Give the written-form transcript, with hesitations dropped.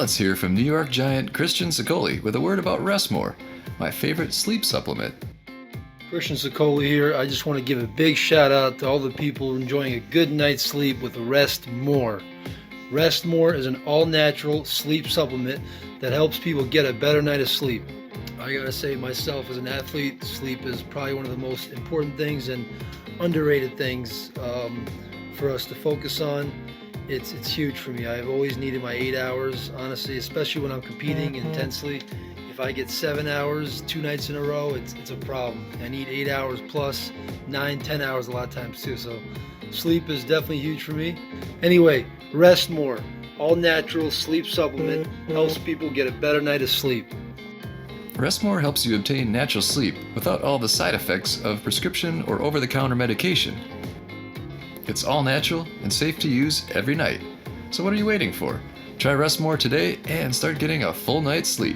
Alex here from New York Giant Christian Sicoli with a word about Rest More, my favorite sleep supplement. Christian Sicoli here. I just want to give a big shout out to all the people enjoying a good night's sleep with Rest More. Rest More is an all-natural sleep supplement that helps people get a better night of sleep. I gotta say, myself as an athlete, sleep is probably one of the most important things and underrated things for us to focus on. It's huge for me. I've always needed my 8 hours, honestly, especially when I'm competing intensely. If I get 7 hours 2 nights in a row, it's a problem. I need 8 hours plus 9, 10 hours a lot of times too. So sleep is definitely huge for me. Anyway, Rest More, all natural sleep supplement, helps people get a better night of sleep. Rest More helps you obtain natural sleep without all the side effects of prescription or over-the-counter medication. It's all natural and safe to use every night. So what are you waiting for? Try Rest More today and start getting a full night's sleep.